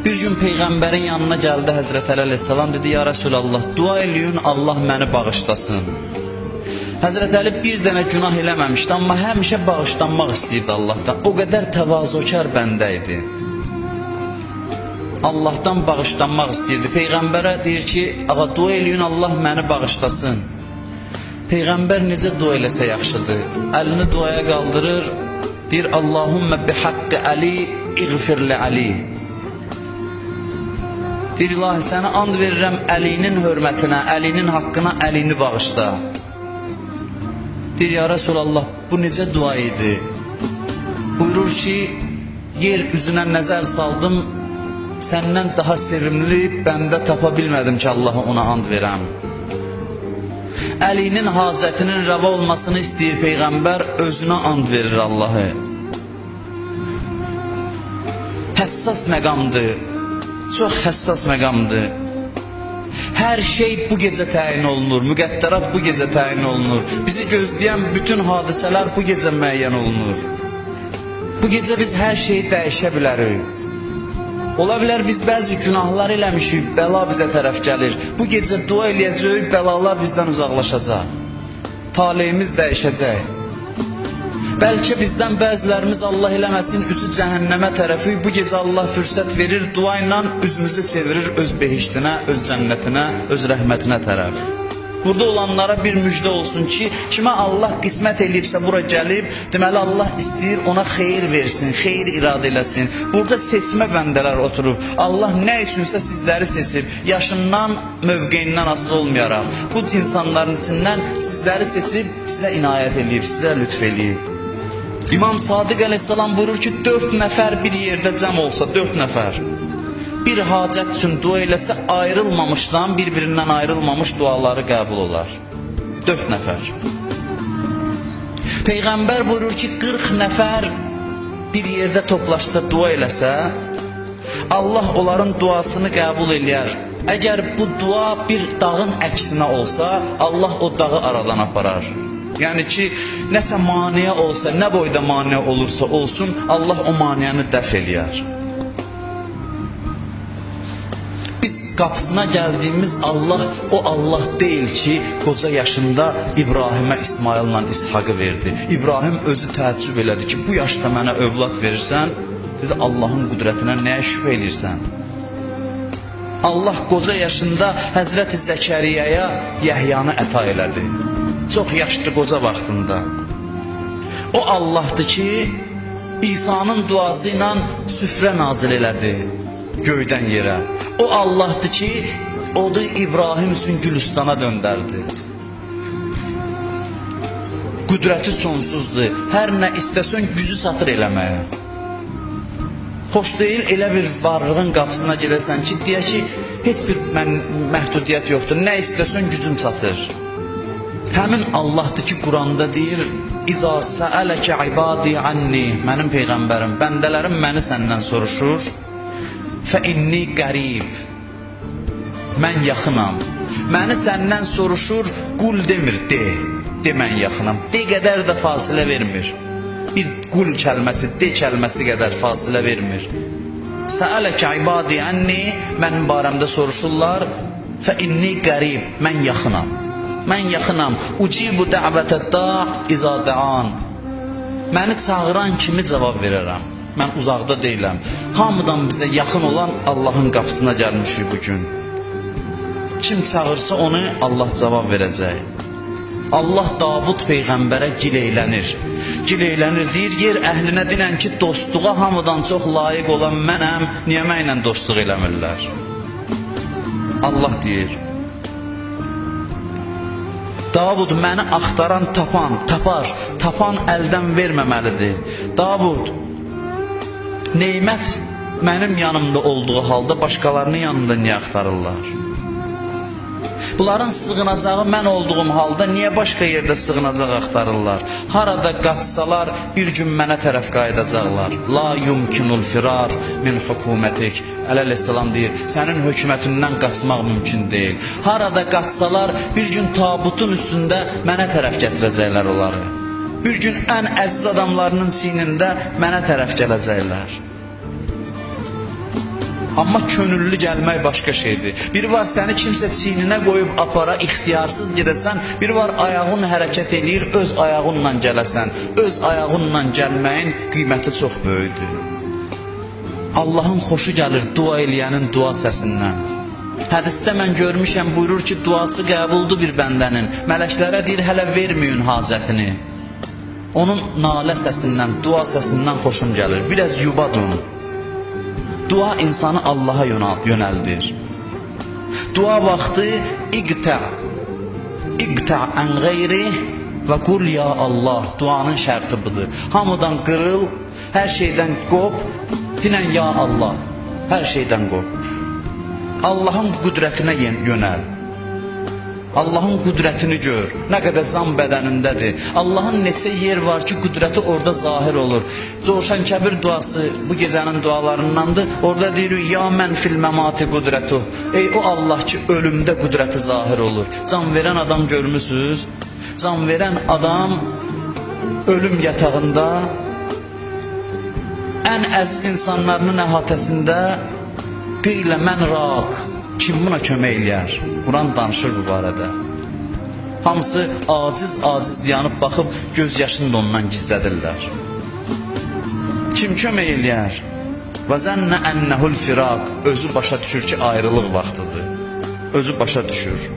Bir gün Peyğəmbərin yanına gəldi Həzrət Əli əleyhissalam, dedi, ya Rəsulallah, dua eləyin, Allah məni bağışlasın. Həzrət Əli bir dənə günah eləməmişdi, amma həmişə bağışlanmaq istəyirdi Allahdan. O qədər təvazökar bəndə idi. Allahdan bağışlanmaq istəyirdi. Peyğəmbərə deyir ki, ağa, dua eləyin, Allah məni bağışlasın. Peyğəmbər necə dua eləsə yaxşıdır? Əlini duaya qaldırır, deyir, Allahümmə bihaqqi Əli, iğfirli Əli. Deyir, ilahi, sənə and verirəm Əlinin hörmətinə, Əlinin haqqına, Əlini bağışla. Deyir, ya Rəsulallah, bu necə dua idi? Buyurur ki, yer üzünə nəzər saldım, səndən daha sevimli bəndə tapa bilmədim ki, Allaha ona and verəm. Əlinin hacətinin rəva olmasını istəyir Peyğəmbər, özünə and verir Allahı. Həssas məqamdır, çox həssas məqamdır. Hər şey bu gecə təyin olunur, müqəddərat bu gecə təyin olunur. Bizi gözləyən bütün hadisələr bu gecə müəyyən olunur. Bu gecə biz hər şeyi dəyişə bilərik. Ola bilər biz bəzi günahlar eləmişik, bəla bizə tərəf gəlir. Bu gecə dua eləyəcəyik, bəlalar bizdən uzaqlaşacaq. Taleyimiz dəyişəcək. Bəlkə bizdən bəzilərimiz Allah eləməsin, üzü cəhənnəmə tərəfi, bu gecə Allah fürsət verir, dua ilə üzümüzü çevirir öz behiştinə, öz cənnətinə, öz rəhmətinə tərəf. Burada olanlara bir müjdə olsun ki, kimə Allah qismət eləyibsə bura gəlib, deməli Allah istəyir ona xeyir versin, xeyir iradə eləsin. Burada seçmə bəndələr oturub. Allah nə üçünsə sizləri seçib, yaşından, mövqeyindən asılı olmayaraq. Bu insanların içindən sizləri seçib, sizə inayət eləyib, sizə lütf eləyib. İmam Sadiq əleyhissalam buyurur ki, 4 nəfər bir yerdə cəm olsa, 4 nəfər bir hacət üçün dua eləsə, ayrılmamışdan, bir-birindən ayrılmamış duaları qəbul olar. 4 nəfər. Peyğəmbər buyurur ki, 40 nəfər bir yerdə toplaşsa, dua eləsə, Allah onların duasını qəbul eləyər. Əgər bu dua bir dağın əksinə olsa, Allah o dağı aradan aparar. Yəni ki, nəsə maniyə olsa, nə boyda maniyə olursa olsun, Allah o maniyəni dəf eləyər. Biz qapısına gəldiyimiz Allah, o Allah deyil ki, qoca yaşında İbrahimə, İsmaillə İshaqı verdi. İbrahim özü təəccüb elədi ki, bu yaşda mənə övlad verirsən, dedi, Allahın qüdrətinə nəyə şübhə eləyirsən? Allah qoca yaşında Həzrəti Zəkəriyyəyə Yəhyanı əta elədi. Çox yaşlı qoca vaxtında. O Allahdır ki, İsa'nın duası ilə süfrə nazil elədi göydən yerə. O Allahdır ki, odu İbrahim üçün Gülüstana döndərdi. Qüdrəti sonsuzdur. Hər nə istəsən gücü çatır eləməyə. Xoş deyil elə bir varlığın qapısına gedəsən ki, deyək ki, heç bir məhdudiyyət yoxdur. Nə istəsən gücüm çatır. Həmin Allahdır ki, Quranda deyir, İza səələkə ibadi anni, mənim Peyğəmbərim, bəndələrim məni səndən soruşur, fə inni qərib, mən yaxınam. Məni səndən soruşur, qul demir, de mən yaxınam. De qədər də fasilə vermir. Bir qul kəlməsi, de kəlməsi qədər fasilə vermir. Səələkə ibadi anni, mənim barəmdə soruşurlar, fə inni qərib, mən yaxınam. Mən yaxınam, ucibu dəvətə da iza dəan. Məni çağıran kimi cavab verərəm. Mən uzaqda deyiləm. Hamıdan bizə yaxın olan Allahın qapısına gəlmişik bugün. Kim çağırsa onu Allah cavab verəcək. Allah Davud Peyğəmbərə gileylənir. Gileylənir, deyir, yer əhlinə dinən ki, dostluğa hamıdan çox layiq olan mənəm, niyə mənlə dostluq eləmirlər? Allah deyir, Davud, məni axtaran tapar, tapan əldən verməməlidir. Davud, neymət mənim yanımda olduğu halda başqalarının yanında niyə axtarırlar? Bunların sığınacağı mən olduğum halda niyə başqa yerdə sığınacaq axtarırlar? Harada qaçsalar bir gün mənə tərəf qayıdacaqlar. La yumkinul firar min hukumətik. Əleyhissalam deyir, sənin hökumətindən qaçmaq mümkün deyil. Harada qaçsalar bir gün tabutun üstündə mənə tərəf gətirəcəklər onları. Bir gün ən əziz adamlarının çiynində mənə tərəf gələcəklər. Amma könüllü gəlmək başqa şeydir. Biri var səni kimsə çiyninə qoyub apara, ixtiyarsız gedəsən. Biri var ayağın hərəkət eləyir, öz ayağınla gələsən. Öz ayağınla gəlməyin qiyməti çox böyükdür. Allahın xoşu gəlir dua eləyənin dua səsindən. Hədisdə mən görmüşəm, buyurur ki, duası qəbuldur bir bəndənin. Mələklərə deyir, hələ verməyin hacətini. Onun nalə səsindən, dua səsindən xoşum gəlir. Biraz yubadun. Dua insanı Allaha yönəldir. Dua vaxtı iqta ən qeyri və qul ya Allah. Duanın şərti budur. Hamıdan qırıl, hər şeydən qop, dinən ya Allah. Hər şeydən qop. Allahın qüdrətinə yönəl. Allahın qüdrətini gör. Nə qədər can bədənindədir. Allahın neçə yer var ki, qüdrəti orada zahir olur. Coşan Kəbir duası bu gecənin dualarındandır. Orada deyir, ya mən fil məmati qüdrətu. Ey o Allah ki, ölümdə qüdrəti zahir olur. Can verən adam görmüsünüz? Can verən adam ölüm yatağında ən əziz insanlarının əhatəsində qeylə mən raq. Kim buna kömək eləyər? Quran danışır bu barədə. Hamısı aciz dayanıb baxıb göz yaşını da ondan gizlədirlər. Kim kömək eləyər? Və zənnə ennəhul firaq. Özü başa düşür ki, ayrılıq vaxtıdır. Özü başa düşür.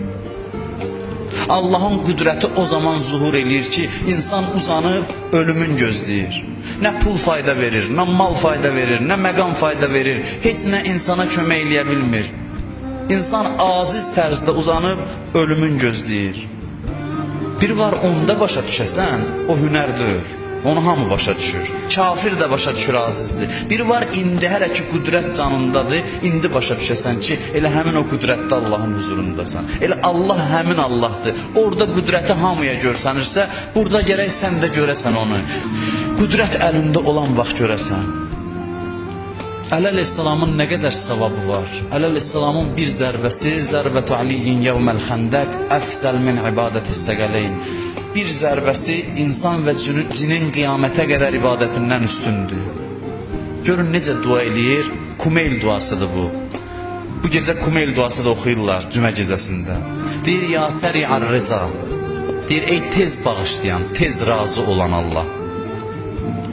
Allahın qüdrəti o zaman zuhur eləyir ki, insan uzanıb ölümün gözləyir. Nə pul fayda verir, nə mal fayda verir, nə məqam fayda verir. Heç nə insana kömək eləyə bilmir. İnsan aciz tərzdə uzanıb ölümün gözləyir. Bir var onda başa düşəsən, o hünərdir. Onu hamı başa düşür. Kafir də başa düşür azizdir. Bir var indi hələ ki qüdrət canındadır, indi başa düşəsən ki, elə həmin o qüdrətdə Allahın huzurundasan. Elə Allah həmin Allahdır. Orada qüdrəti hamıya görsənirsə, burada gərək sən də görəsən onu. Qüdrət əlində olan vaxt görəsən. Əli əleyhissalamın nə qədər savabı var? Əli əleyhissalamın bir zərbəsi, zərbətü aliyyin yevməl xəndəq, əfzəl min ibadətis səqələyn. Bir zərbəsi insan və cinin qiyamətə qədər ibadətindən üstündür. Görün necə dua eləyir? Kumeyl duasıdır bu. Bu gecə Kumeyl duası da oxuyurlar cümə gecəsində. Deyir, ya səri'ar rıza. Deyir, ey tez bağışlayan, tez razı olan Allah.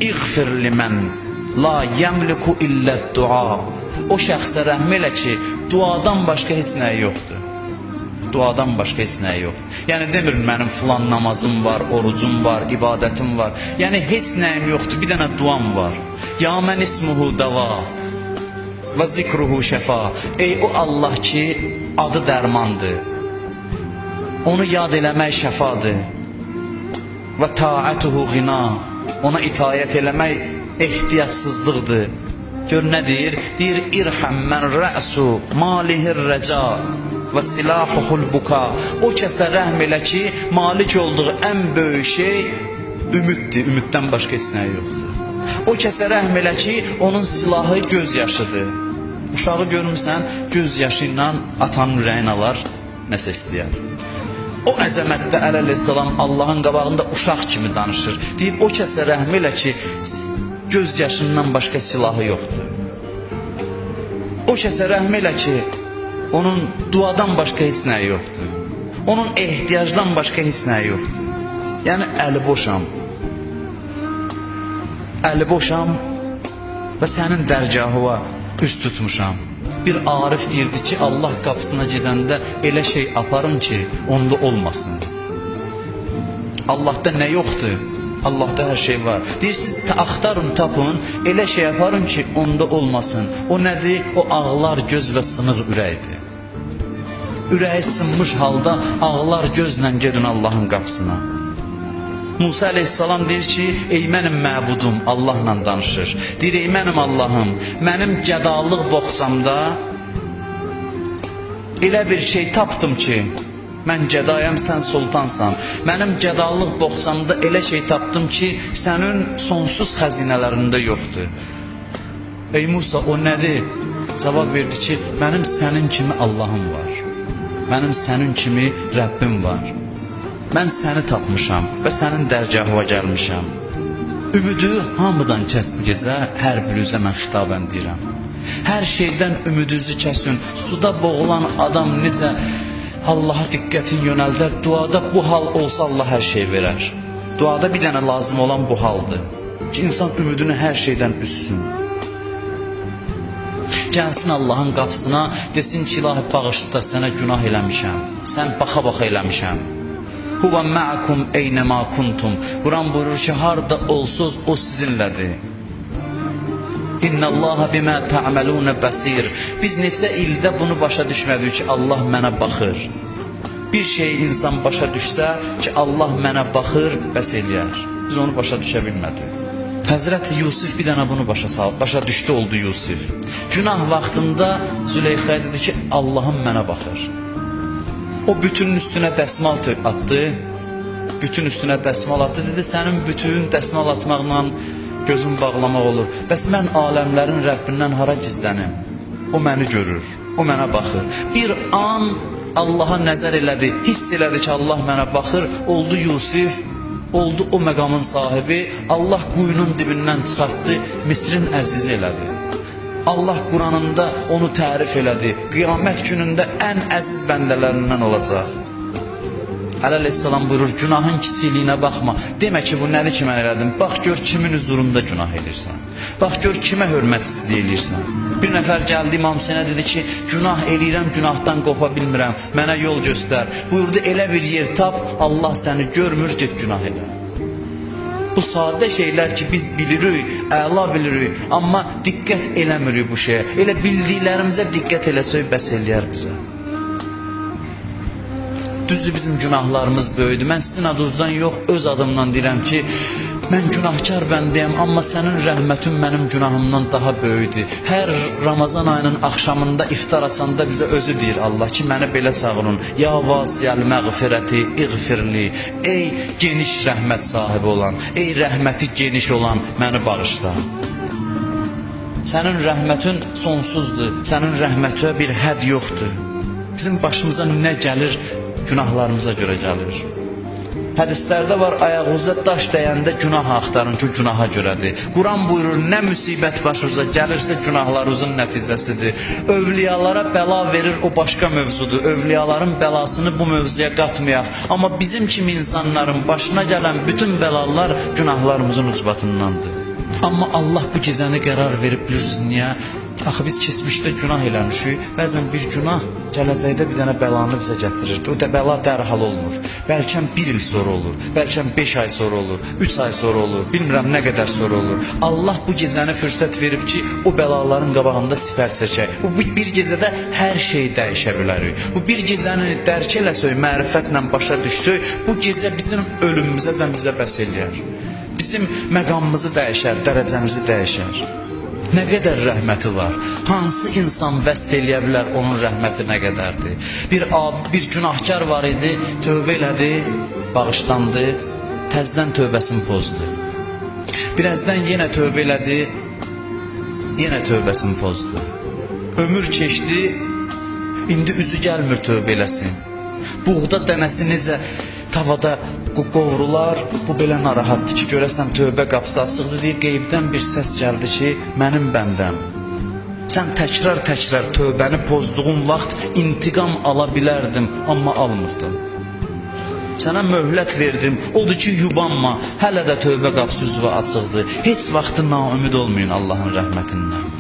İğfir limən la yəmliku illət dua. O şəxsə rəhm elə ki, duadan başqa heç nəyi yoxdur. Duadan başqa heç nəyi yoxdur. Yəni demir, mənim filan namazım var, orucum var, ibadətim var. Yəni heç nəyim yoxdur, bir dənə duam var. Ya mən ismuhu dava və zikruhu şəfa. Ey o Allah ki, adı dərmandır. Onu yad eləmək şəfadır. Və taətuhu ğina. Ona itayət eləmək ehtiyacsızlıqdır. Gör nə deyir? Deyir, irhəm mən rə'su malihir rəca və silahuhul buka. O kəsə rəhm elə ki, malik olduğu ən böyük şey ümiddir. Ümiddən başqa heç nə yoxdur. O kəsə rəhm elə ki, onun silahı göz yaşıdır. Uşağı görmüsən, göz yaşı ilə atanın ürəyini alar, nəsə istəyər. O əzəmətdə Əli əleyhissalam Allahın qabağında uşaq kimi danışır. Deyib, o kəsə rəhm elə ki, göz yaşından başqa silahı yoxdur. O kəsə rəhm elə ki, onun duadan başqa heç nəyi yoxdur. Onun ehtiyacdan başqa heç nəyi yoxdur. Yəni, əli boşam. Əli boşam və sənin dərgahıva üst tutmuşam. Bir arif deyirdi ki, Allah qapısına gedəndə elə şey aparın ki, onda olmasın. Allahda nə yoxdur? Allahda hər şey var. Deyir, siz axtarın, tapın, elə şey aparın ki, onda olmasın. O nədir? O ağlar göz və sınıq ürəkdir. Ürəyi sınmış halda ağlar gözlə gedin Allahın qapısına. Musa əleyhissalam deyir ki, ey mənim məbudum, Allahla danışır. Deyir, ey mənim Allahım, mənim gədalıq boğçamda elə bir şey tapdım ki, mən gədayəm, sən sultansan. Mənim gədalıq boğçamda elə şey tapdım ki, sənin sonsuz xəzinələrində yoxdur. Ey Musa, o nədir? Cavab verdi ki, mənim sənin kimi Allahım var. Mənim sənin kimi Rəbbim var. Mən səni tapmışam və sənin dərgahıva gəlmişəm. Ümidi hamıdan kəs bu gecə, hər bir üzə mən xitabən deyirəm. Hər şeydən ümidinizi kəsin. Suda boğulan adam necə Allaha diqqətin yönəldər. Duada bu hal olsa Allah hər şey verər. Duada bir dənə lazım olan bu haldır ki, insan ümidini hər şeydən üssün. Gəlsin Allahın qapısına, desin ki, ilahi bağışla, sənə günah eləmişəm, sən baxa-baxa eləmişəm. Huva ma'akum eynəma kuntum. Quran buyurur ki, harda olsuz o sizinlədir. İnnallaha bima ta'malun basir. Biz neçə ildə bunu başa düşmədik ki, Allah mənə baxır. Bir şey insan başa düşsə ki, Allah mənə baxır, bəs eləyər. Biz onu başa düşə bilmədik. Həzrəti Yusuf bir dənə bunu başa düşdü, oldu Yusuf. Günah vaxtında Züleyxə dedi ki, Allahım mənə baxır. O bütünün üstünə dəsmal atdı. Bütün üstünə dəsmal atdı. Dedi, sənin bütün dəsmal atmaqla gözüm bağlamaq olur. Bəs mən aləmlərin Rəbbindən hara gizlənim? O məni görür, o mənə baxır. Bir an Allaha nəzər elədi, hiss elədi ki, Allah mənə baxır. Oldu Yusuf, oldu o məqamın sahibi. Allah quyunun dibindən çıxartdı, Misrin əzizi elədi. Allah Quranında onu tərif elədi. Qiyamət günündə ən əziz bəndələrindən olacaq. Əleyhissalam buyurur, günahın kiçikliyinə baxma. Demə ki, bu nədir ki, mən elədim? Bax, gör kimin huzurunda günah edirsən. Bax, gör kimə hörmətsizlik eləyirsən. Bir nəfər gəldi İmam Hüseynə dedi ki, günah eləyirəm, günahdan qopa bilmirəm, mənə yol göstər. Buyurdu, elə bir yer tap, Allah səni görmür, get günah elə. Bu sadə şeylər ki, biz bilirik, əla bilirik, amma diqqət eləmirik bu şeyə. Elə bildiklərimizə diqqət eləsək, bəs eləyər bizə. Düzdür, bizim günahlarımız böyüdür. Mən sizin adınızdan yox, öz adımdan deyirəm ki, mən günahkar bəndəyəm, amma sənin rəhmətin mənim günahımdan daha böyüdür. Hər Ramazan ayının axşamında iftar açanda bizə özü deyir Allah ki, məni belə çağırın. Ya vasiyəl məğfirəti, iğfirli. Ey geniş rəhmət sahibi olan, ey rəhməti geniş olan, məni bağışla. Sənin rəhmətin sonsuzdur, sənin rəhmətə bir hədd yoxdur. Bizim başımıza nə gəlir? Günahlarımıza görə gəlir. Hədislərdə var, ayağınıza daş dəyəndə günah axtarın ki, günaha görədir. Quran buyurur, nə müsibət başınıza gəlirsə günahlarınızın nəticəsidir. Övliyalara bəla verir, o başqa mövzudur. Övliyaların bəlasını bu mövzuya qatmayaq. Amma bizim kimi insanların başına gələn bütün bəlalar günahlarımızın ucbatındandır. Amma Allah bu gecəni qərar verib, bilirsiniz niyə? Axı biz keçmişdə günah eləmişik, bəzən bir günah gələcəkdə bir dənə bəlanı bizə gətirir. O da bəla dərhal olmur. Bəlkə 1 il sonra olur, bəlkə 5 ay sonra olur, 3 ay sonra olur, bilmirəm nə qədər sonra olur. Allah bu gecəni fürsət verib ki, o bəlaların qabağında sifər çəkək. Bu bir gecədə hər şey dəyişə bilərik. Bu bir gecəni dərk eləsək, mərifətlə başa düşsək, bu gecə bizim ölümümüzəcən bizə bəs eləyər. Bizim məqamımızı dəyişər, dərəcəmizi dəyişər. Nə qədər rəhməti var? Hansı insan vəsf eləyə bilər onun rəhməti nə qədərdir? Bir günahkar var idi, tövbə elədi, bağışlandı, təzdən tövbəsini pozdu. Birazdan yenə tövbə elədi, yenə tövbəsini pozdu. Ömür keçdi, indi üzü gəlmir tövbə eləsin. Buğda dənəsi necə tavada qovrular, bu belə narahatdır ki, görəsən tövbə qapısı açıqdır, deyir, qeybdən bir səs gəldi ki, mənim bəndəm. Sən təkrar tövbəni pozduğun vaxt intiqam ala bilərdim, amma almırdım. Sənə möhlət verdim, odur ki, yubanma, hələ də tövbə qapısı üzvə açıqdır. Heç vaxtı naümid olmayın Allahın rəhmətindən.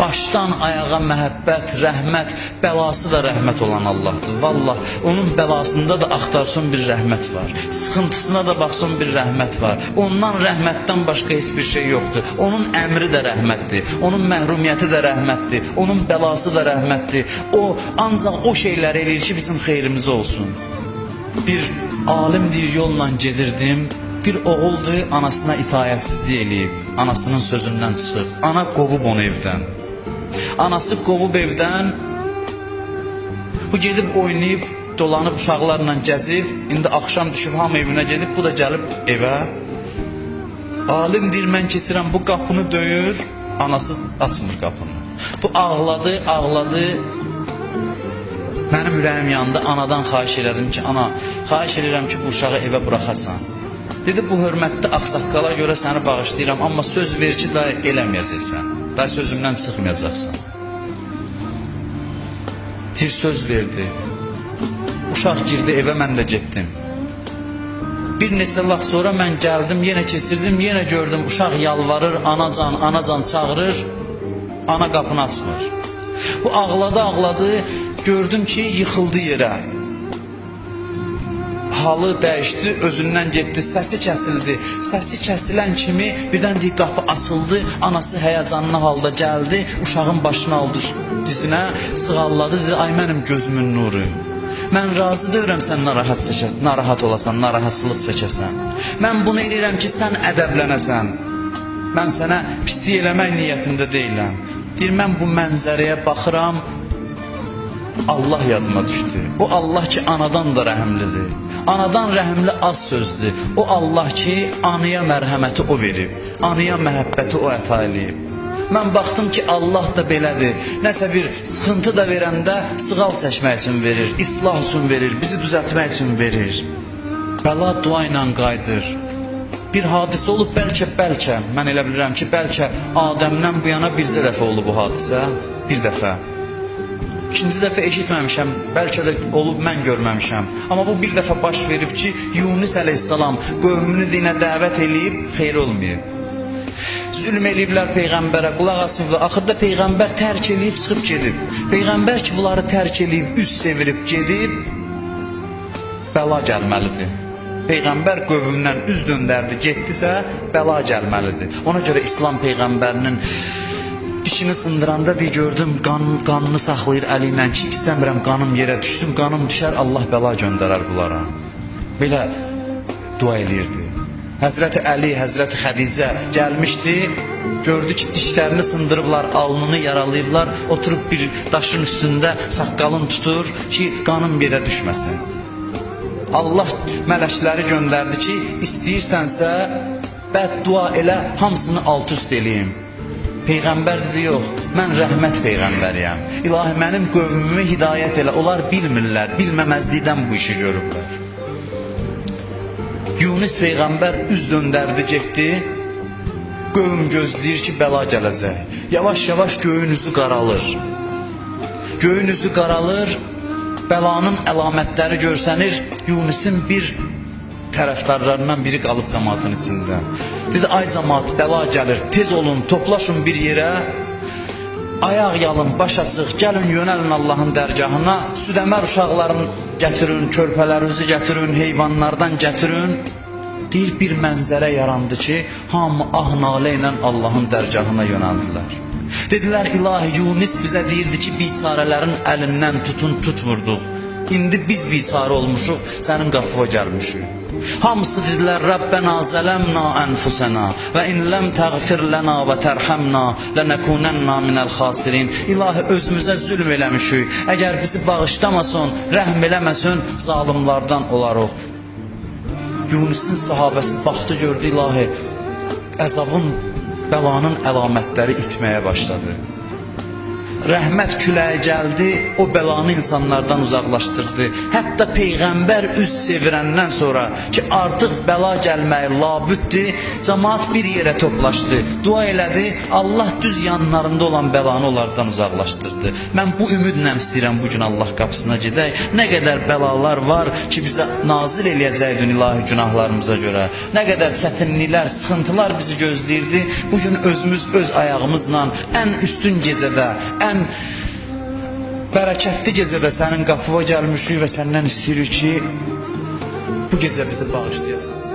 Başdan ayağa məhəbbət, rəhmət, bəlası da rəhmət olan Allahdır. Vallah, onun bəlasında da axtarsın bir rəhmət var. Sıxıntısına da baxsın bir rəhmət var. Ondan rəhmətdən başqa heç bir şey yoxdur. Onun əmri də rəhmətdir. Onun məhrumiyyəti də rəhmətdir. Onun bəlası da rəhmətdir. O, ancaq o şeylər eləyir ki, bizim xeyrimizə olsun. Bir alimdir yolla gedirdim. Bir oğuldur, anasına itayətsizlik eləyib, anasının sözündən çıxıb. Ana qovub onu evdən. Anası qovub evdən, bu gedib oynayıb, dolanıb uşaqlarla gəzib, indi axşam düşüb hamı evinə gedib, bu da gəlib evə. Alim deyir, mən keçirəm, bu qapını döyür, anası açmır qapını. Bu ağladı. Mənim ürəyim yanında, anadan xahiş elədim ki, ana, xahiş edirəm ki, bu uşağı evə buraxasan. Dedi, bu hörmətli ağsaqqala görə səni bağışlayıram, amma söz ver ki, da eləməyəcəksən. Daha sözümdən çıxmayacaqsan. Tir söz verdi. Uşaq girdi evə, mən də getdim. Bir neçə vaxt sonra mən gəldim, yenə keçirdim, yenə gördüm uşaq yalvarır, anacan, anacan çağırır, ana qapını açmır. Bu ağladı, gördüm ki, yıxıldı yerə. Halı dəyişdi, özündən getdi, səsi kəsildi. Səsi kəsilən kimi birdən deyik, qapı açıldı, anası həyəcanlı halda gəldi, uşağın başını aldı dizinə, sığalladı, dedi, ay mənim gözümün nuru. Mən razı deyirəm sən narahat olasan, narahatçılıq çəkəsən. Mən bunu eləyirəm ki, sən ədəblənəsən. Mən sənə pislik eləmək niyyətində deyiləm. Deyir, mən bu mənzərəyə baxıram, Allah yadıma düşdü. O Allah ki, anadan da rəhimlidir. Anadan rəhimli az sözdür. O Allah ki, anaya mərhəməti o verib, anaya məhəbbəti o əta eləyib. Mən baxdım ki, Allah da belədir. Nəsə bir sıxıntı da verəndə sığal çəkmək üçün verir, islah üçün verir, bizi düzəltmək üçün verir. Bəla dua ilə qayıdır. Bir hadisə olub, bəlkə, mən elə bilirəm ki, bəlkə Adəmdən bu yana bircə dəfə olub bu hadisə, bir dəfə. İkinci dəfə eşitməmişəm, bəlkə də olub, mən görməmişəm. Amma bu bir dəfə baş verib ki, Yunus əleyhissalam qövmünü dinə dəvət eləyib, xeyr olmayıb. Zülm eləyiblər Peyğəmbərə, qulaq asıblar. Axırda Peyğəmbər tərk eləyib, çıxıb gedib. Peyğəmbər ki, bunları tərk eləyib, üz çevirib gedib, bəla gəlməlidir. Peyğəmbər qövmündən üz döndərdi, getdisə, bəla gəlməlidir. Ona görə İslam Peyğəmbərinin dişini sındıranda bir gördüm, qanını saxlayır əli ilə ki, istəmirəm qanım yerə düşsün, qanım düşər, Allah bəla göndərər bunlara. Belə dua eləyirdi. Həzrəti Əli, Həzrəti Xədicə gəlmişdi, gördü ki, dişlərini sındırıblar, alnını yaralayıblar, oturub bir daşın üstündə saqqalını tutur ki, qanım yerə düşməsin. Allah mələkləri göndərdi ki, istəyirsənsə, bəddua elə, hamısını alt-üst eləyim. Peyğəmbər dedi, yox, mən rəhmət Peyğəmbəriyəm. İlahi, mənim qövmümü hidayət elə, onlar bilmirlər, bilməməzlikdən bu işi görüblər. Yunus Peyğəmbər üz döndərdi, getdi, qövm gözləyir ki, bəla gələcək. Yavaş-yavaş göyün üzü qaralır. Göyün üzü qaralır, bəlanın əlamətləri görsənir, Yunusun bir tərəfdarlarından biri qalıb cəmaatın içində. Dedi, ay cəmaat, bəla gəlir, tez olun, toplaşın bir yerə, ayaq yalın, baş açıq, gəlin, yönəlin Allahın dərgahına, südəmər uşaqların gətirin, körpələrinizi gətirin, heyvanlardan gətirin. Deyir, bir mənzərə yarandı ki, hamı ah-nalə ilə Allahın dərgahına yönəldilər. Dedilər, ilahi, Yunus bizə deyirdi ki, biçarələrin əlindən tutun, tutmurduq. İndi biz biçarə olmuşuq, sənin qapıva gəlmişik. Hamısı dedilər, Rabbena zələmna ənfusəna və in ləm təğfir lənə və tərhəmna lənəkunənna minəl xasirin. İlahi, özümüzə zülm eləmişik. Əgər bizi bağışlamasın, rəhm eləməsin, zalimlardan olarıq. Yunusun sahabəsi baxdı, gördü, ilahi, əzabın, bəlanın əlamətləri itməyə başladı. Rəhmət küləyi gəldi, o bəlanı insanlardan uzaqlaşdırdı. Hətta Peyğəmbər üz çevirəndən sonra ki, artıq bəla gəlməyi labüddür, cəmaat bir yerə toplaşdı, dua elədi, Allah düz yanlarında olan bəlanı onlardan uzaqlaşdırdı. Mən bu ümidlə istəyirəm bugün Allah qapısına gedək. Nə qədər bəlalar var ki, bizə nazil eləyəcəkdir ilahi günahlarımıza görə. Nə qədər çətinliklər, sıxıntılar bizi gözləyirdi. Bugün özümüz öz ayağımızla ən üstün gecədə, ən bərəkətli gecədə sənin qapıva gəlmişik və səndən istəyirik ki, bu gecə bizi bağışlayasan.